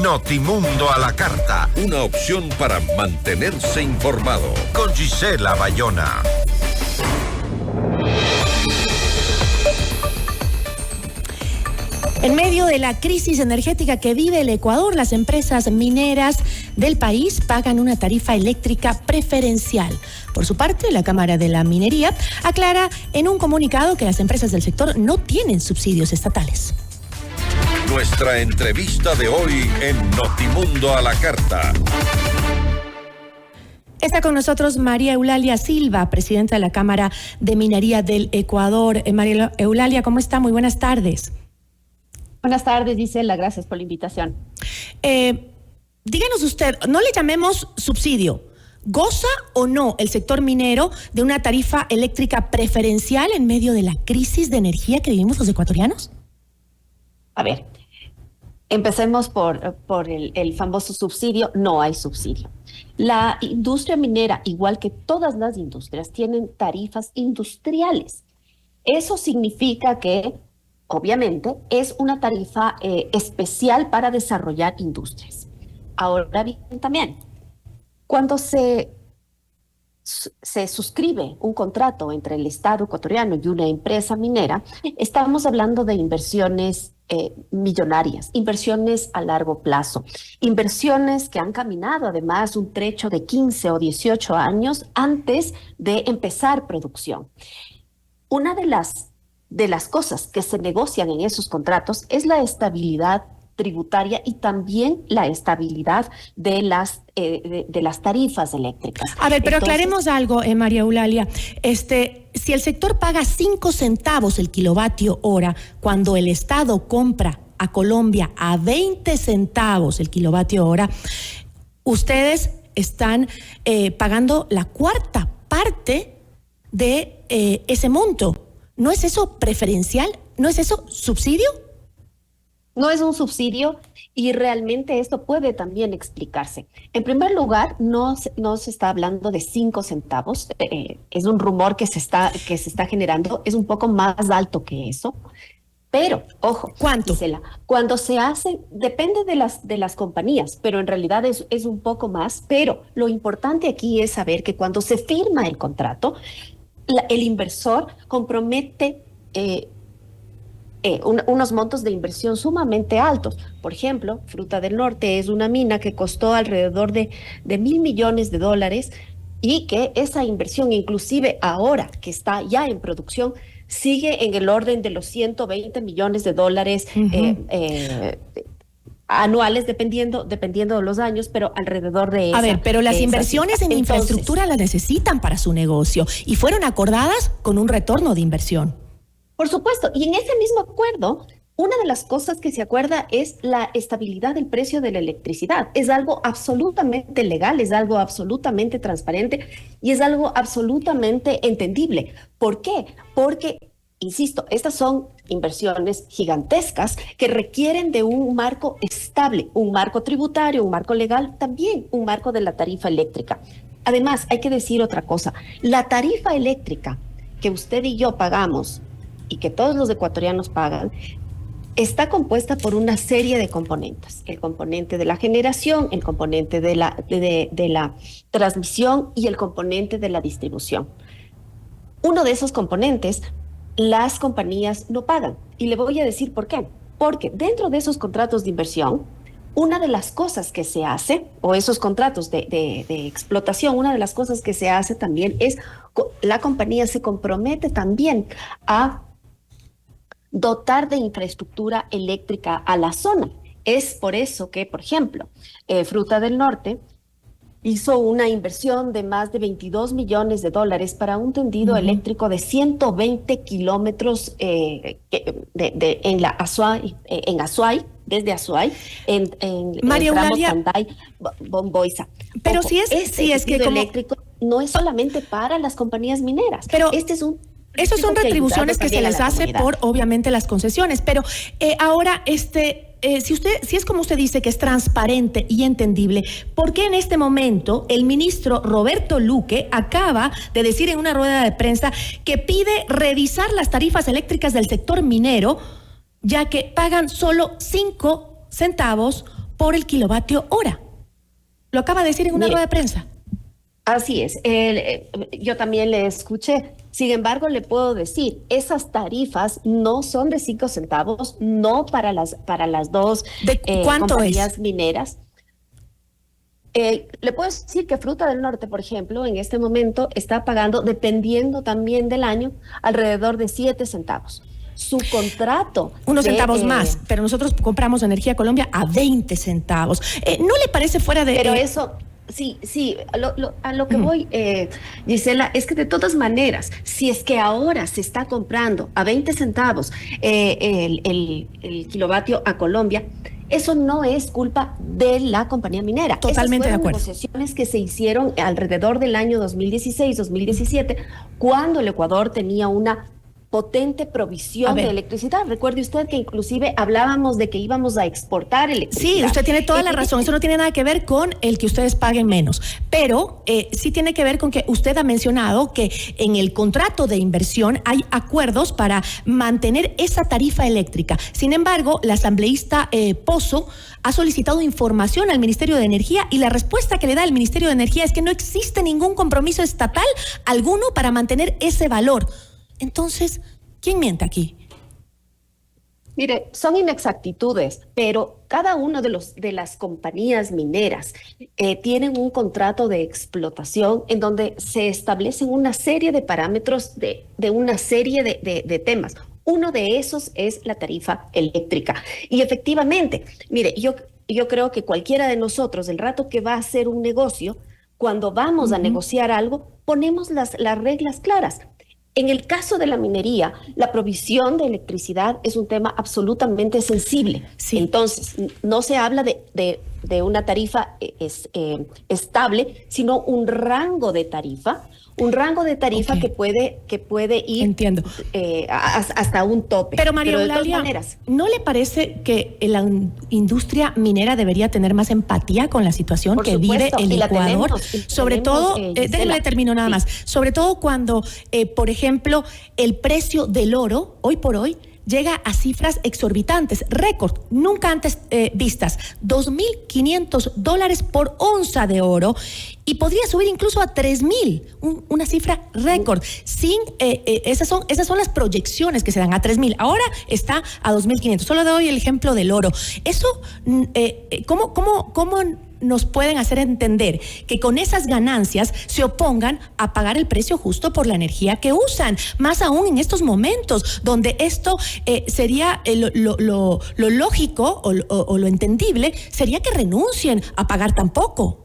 Notimundo a la carta. Una opción para mantenerse informado. Con Gisela Bayona. En medio de la crisis energética que vive el Ecuador, las empresas mineras del país pagan una tarifa eléctrica preferencial. Por su parte, la Cámara de la Minería aclara en un comunicado que las empresas del sector no tienen subsidios estatales. Nuestra entrevista de hoy en Notimundo a la carta. Está con nosotros María Eulalia Silva, presidenta de la Cámara de Minería del Ecuador. María Eulalia, ¿cómo está? Muy buenas tardes. Buenas tardes, Gisela, gracias por la invitación. Díganos usted, no le llamemos subsidio. ¿Goza o no el sector minero de una tarifa eléctrica preferencial en medio de la crisis de energía que vivimos los ecuatorianos? A ver, empecemos por el famoso subsidio. No hay subsidio. La industria minera, igual que todas las industrias, tienen tarifas industriales. Eso significa que obviamente, es una tarifa especial para desarrollar industrias. Ahora bien, también, cuando se suscribe un contrato entre el Estado ecuatoriano y una empresa minera, estamos hablando de inversiones millonarias, inversiones a largo plazo, inversiones que han caminado además un trecho de 15 o 18 años antes de empezar producción. Una de las cosas que se negocian en esos contratos es la estabilidad tributaria y también la estabilidad de las tarifas eléctricas. A ver, pero aclaremos algo, María Eulalia. Si el sector paga 5 centavos el kilovatio hora cuando el Estado compra a Colombia a 20 centavos el kilovatio hora, ustedes están pagando la cuarta parte de ese monto. ¿No es eso preferencial? ¿No es eso subsidio? No es un subsidio y realmente esto puede también explicarse. En primer lugar, no se está hablando de 5 centavos. Es un rumor que se está generando. Es un poco más alto que eso. Pero, ojo, ¿cuánto? Gisela, cuando se hace, depende de las compañías, pero en realidad es un poco más. Pero lo importante aquí es saber que cuando se firma el contrato, el inversor compromete unos montos de inversión sumamente altos. Por ejemplo, Fruta del Norte es una mina que costó alrededor de $1.000 millones y que esa inversión, inclusive ahora que está ya en producción, sigue en el orden de los $120 millones anuales, dependiendo de los años, pero alrededor de eso. A ver, pero las inversiones en infraestructura las necesitan para su negocio y fueron acordadas con un retorno de inversión. Por supuesto, y en ese mismo acuerdo, una de las cosas que se acuerda es la estabilidad del precio de la electricidad. Es algo absolutamente legal, es algo absolutamente transparente y es algo absolutamente entendible. ¿Por qué? Porque, insisto, estas son inversiones gigantescas que requieren de un marco estable, un marco tributario, un marco legal, también un marco de la tarifa eléctrica. Además, hay que decir otra cosa. La tarifa eléctrica que usted y yo pagamos y que todos los ecuatorianos pagan, está compuesta por una serie de componentes. El componente de la generación, el componente de la transmisión y el componente de la distribución. Uno de esos componentes las compañías no pagan. Y le voy a decir por qué. Porque dentro de esos contratos de inversión, una de las cosas que se hace, o esos contratos de explotación, una de las cosas que se hace también es, la compañía se compromete también a dotar de infraestructura eléctrica a la zona. Es por eso que, por ejemplo, Fruta del Norte hizo una inversión de más de $22 millones para un tendido eléctrico de 120 kilómetros en Azuay, desde Azuay, en María Eulalia, Canday, Bomboiza. Pero Ojo, si es que como eléctrico no es solamente para las compañías mineras. Pero Esas son retribuciones que se les hace por, obviamente, las concesiones. Pero ahora, si es como usted dice, que es transparente y entendible, ¿por qué en este momento el ministro Roberto Luque acaba de decir en una rueda de prensa que pide revisar las tarifas eléctricas del sector minero, ya que pagan solo 5 centavos por el kilovatio hora. Lo acaba de decir en una rueda de prensa. Así es. Yo también le escuché. Sin embargo, le puedo decir, esas tarifas no son de 5 centavos, no para las dos ¿De cuánto compañías mineras. Le puedo decir que Fruta del Norte, por ejemplo, en este momento está pagando, dependiendo también del año, alrededor de 7 centavos. Su contrato... Unos centavos más, pero nosotros compramos Energía Colombia a 20 centavos. ¿No le parece fuera de...? Pero eso... Sí, a lo que voy, Gisela, es que de todas maneras, si es que ahora se está comprando a 20 centavos el kilovatio a Colombia, eso no es culpa de la compañía minera. Totalmente de acuerdo. Esas fueron negociaciones que se hicieron alrededor del año 2016-2017, cuando el Ecuador tenía una potente provisión de electricidad. Recuerde usted que inclusive hablábamos de que íbamos a exportar electricidad. Sí, usted tiene toda la razón. Eso no tiene nada que ver con el que ustedes paguen menos, pero sí tiene que ver con que usted ha mencionado que en el contrato de inversión hay acuerdos para mantener esa tarifa eléctrica. Sin embargo, la asambleísta Pozo ha solicitado información al Ministerio de Energía y la respuesta que le da el Ministerio de Energía es que no existe ningún compromiso estatal alguno para mantener ese valor. Entonces, ¿quién miente aquí? Mire, son inexactitudes, pero cada uno de las compañías mineras tienen un contrato de explotación en donde se establecen una serie de parámetros de una serie de temas. Uno de esos es la tarifa eléctrica. Y efectivamente, mire, yo creo que cualquiera de nosotros, el rato que va a hacer un negocio, cuando vamos a negociar algo, ponemos las reglas claras. En el caso de la minería, la provisión de electricidad es un tema absolutamente sensible. Sí. Entonces, no se habla de una tarifa estable, sino un rango de tarifa okay, que puede ir Entiendo. Hasta un tope. Pero María Eulalia, ¿no le parece que la industria minera debería tener más empatía con la situación que vive el Ecuador? Sobre todo, déjeme termino nada más, sobre todo cuando, por ejemplo, el precio del oro, hoy por hoy, llega a cifras exorbitantes, récord, nunca antes vistas, $2,500 por onza de oro, y podría subir incluso a 3,000, una cifra récord. Esas son las proyecciones que se dan a 3,000. Ahora está a 2,500. Solo doy el ejemplo del oro. Eso, ¿cómo nos pueden hacer entender que con esas ganancias se opongan a pagar el precio justo por la energía que usan? Más aún en estos momentos donde esto sería lo lógico o lo entendible sería que renuncien a pagar tan poco.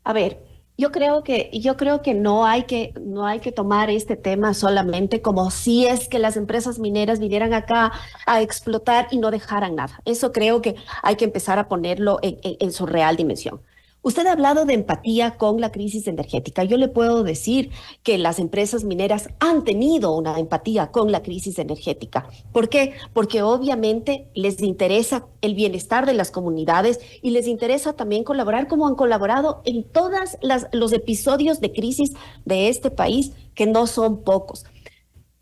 A ver, yo creo que no hay que tomar este tema solamente como si es que las empresas mineras vinieran acá a explotar y no dejaran nada. Eso creo que hay que empezar a ponerlo en su real dimensión. Usted ha hablado de empatía con la crisis energética. Yo le puedo decir que las empresas mineras han tenido una empatía con la crisis energética. ¿Por qué? Porque obviamente les interesa el bienestar de las comunidades y les interesa también colaborar como han colaborado en todos los episodios de crisis de este país, que no son pocos.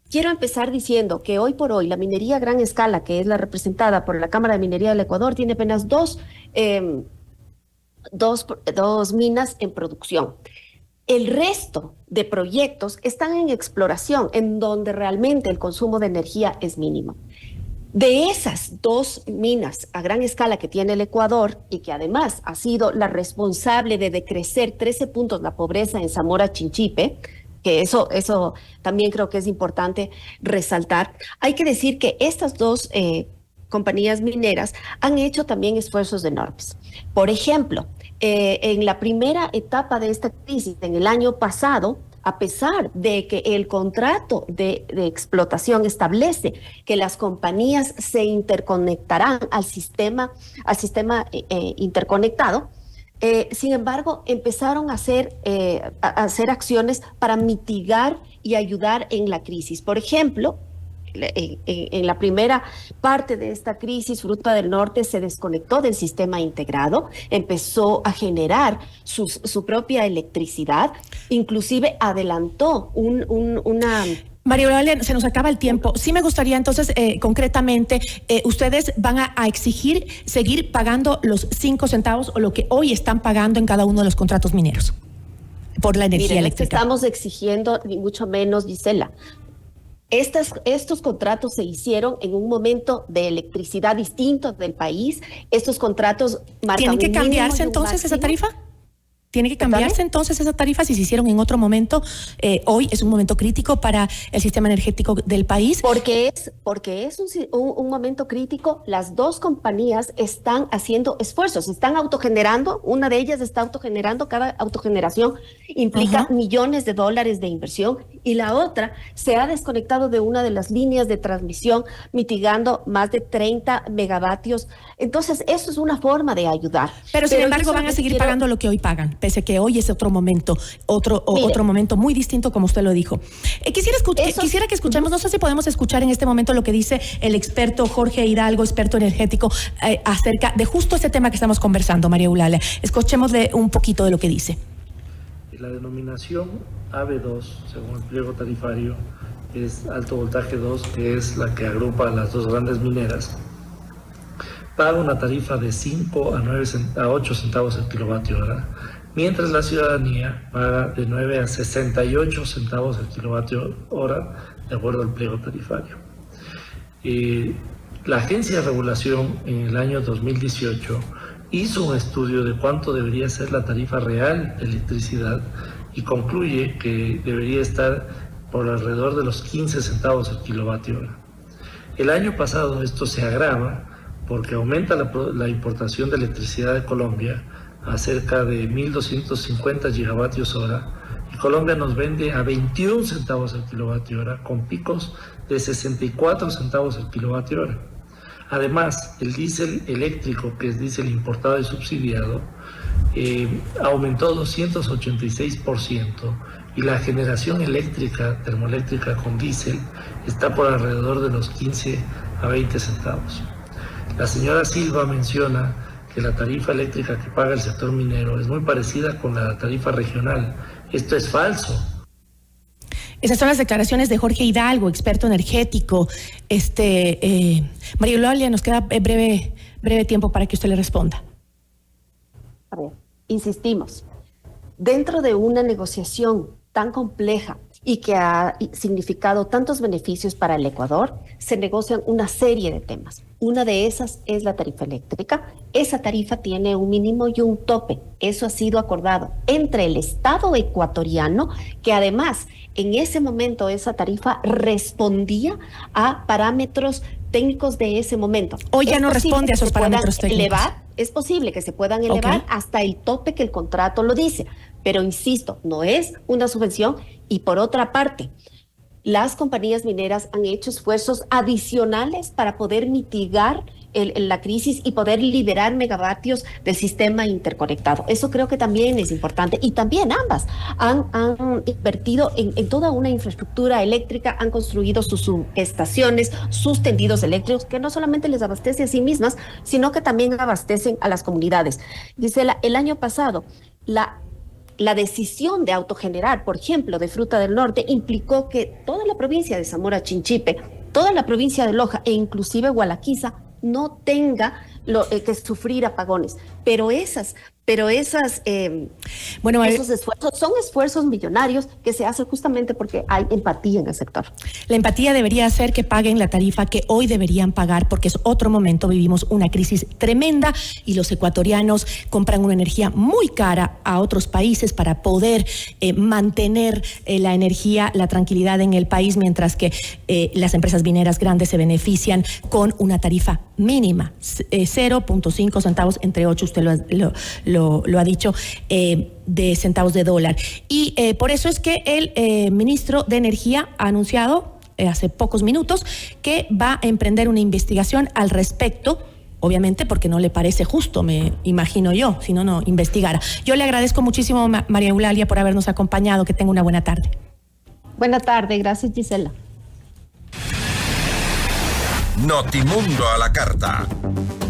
Quiero empezar diciendo que hoy por hoy la minería a gran escala, que es la representada por la Cámara de Minería del Ecuador, tiene apenas dos minas en producción. El resto de proyectos están en exploración, en donde realmente el consumo de energía es mínimo. De esas 2 minas a gran escala que tiene el Ecuador, y que además ha sido la responsable de decrecer 13 puntos la pobreza en Zamora Chinchipe, que eso también creo que es importante resaltar, hay que decir que estas 2 compañías mineras han hecho también esfuerzos enormes. Por ejemplo, en la primera etapa de esta crisis, en el año pasado, a pesar de que el contrato de explotación establece que las compañías se interconectarán al sistema interconectado, sin embargo, empezaron a hacer acciones para mitigar y ayudar en la crisis. Por ejemplo, en la primera parte de esta crisis, Fruta del Norte se desconectó del sistema integrado, empezó a generar su propia electricidad, inclusive adelantó una María Eulalia, se nos acaba el tiempo. Sí me gustaría entonces, concretamente, ustedes van a exigir seguir pagando los 5 centavos o lo que hoy están pagando en cada uno de los contratos mineros por la energía eléctrica. No estamos exigiendo, ni mucho menos, Gisela. Estos contratos se hicieron en un momento de electricidad distinto del país. Estos contratos marcan. ¿Tiene que cambiarse entonces esa tarifa? ¿Tiene que cambiarse entonces esa tarifa si se hicieron en otro momento? Hoy es un momento crítico para el sistema energético del país. Porque es un momento crítico. Las dos compañías están haciendo esfuerzos, están autogenerando. Una de ellas está autogenerando. Cada autogeneración implica millones de dólares de inversión. Y la otra se ha desconectado de una de las líneas de transmisión, mitigando más de 30 megavatios. Entonces, eso es una forma de ayudar. Pero sin embargo, van a seguir pagando lo que hoy pagan, pese a que hoy es otro momento, otro momento muy distinto, como usted lo dijo. Quisiera que escuchemos, no sé si podemos escuchar en este momento lo que dice el experto Jorge Hidalgo, experto energético, acerca de justo este tema que estamos conversando, María Eulalia. Escuchémosle un poquito de lo que dice. La denominación AB2, según el pliego tarifario, es alto voltaje 2, que es la que agrupa a las dos grandes mineras. Paga una tarifa de 5 a 8 centavos el kilovatio hora, mientras la ciudadanía paga de 9 a 68 centavos el kilovatio hora, de acuerdo al pliego tarifario. La Agencia de Regulación en el año 2018 hizo un estudio de cuánto debería ser la tarifa real de electricidad y concluye que debería estar por alrededor de los 15 centavos el kilovatio hora. El año pasado esto se agrava porque aumenta la importación de electricidad de Colombia a cerca de 1.250 gigavatios hora y Colombia nos vende a 21 centavos el kilovatio hora con picos de 64 centavos el kilovatio hora. Además, el diésel eléctrico, que es diésel importado y subsidiado, aumentó 286% y la generación eléctrica, termoeléctrica con diésel, está por alrededor de los 15 a 20 centavos. La señora Silva menciona que la tarifa eléctrica que paga el sector minero es muy parecida con la tarifa regional. Esto es falso. Esas son las declaraciones de Jorge Hidalgo, experto energético. María Eulalia, nos queda breve tiempo para que usted le responda. A ver, insistimos. Dentro de una negociación tan compleja y que ha significado tantos beneficios para el Ecuador, se negocian una serie de temas. Una de esas es la tarifa eléctrica. Esa tarifa tiene un mínimo y un tope. Eso ha sido acordado entre el Estado ecuatoriano, que además en ese momento esa tarifa respondía a parámetros técnicos de ese momento. Hoy ya no responde a esos parámetros técnicos. Es posible que se puedan elevar hasta el tope que el contrato lo dice, pero insisto, no es una subvención. Y por otra parte, las compañías mineras han hecho esfuerzos adicionales para poder mitigar la crisis y poder liberar megavatios del sistema interconectado. Eso creo que también es importante. Y también ambas han invertido en toda una infraestructura eléctrica, han construido sus subestaciones, sus tendidos eléctricos, que no solamente les abastece a sí mismas, sino que también abastecen a las comunidades. Gisela, el año pasado, la decisión de autogenerar, por ejemplo, de Fruta del Norte, implicó que toda la provincia de Zamora Chinchipe, toda la provincia de Loja e inclusive Gualaquiza no tenga que sufrir apagones. Pero esos esfuerzos son esfuerzos millonarios que se hacen justamente porque hay empatía en el sector. La empatía debería hacer que paguen la tarifa que hoy deberían pagar, porque es otro momento, vivimos una crisis tremenda y los ecuatorianos compran una energía muy cara a otros países para poder mantener la energía, la tranquilidad en el país, mientras que las empresas mineras grandes se benefician con una tarifa mínima, 0.5 centavos entre 8, usted lo ha dicho, de centavos de dólar. Y por eso es que el ministro de Energía ha anunciado hace pocos minutos que va a emprender una investigación al respecto, obviamente porque no le parece justo, me imagino yo, si no investigara. Yo le agradezco muchísimo, María Eulalia, por habernos acompañado. Que tenga una buena tarde. Buena tarde, gracias, Gisela. Notimundo a la carta.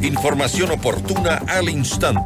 Información oportuna al instante.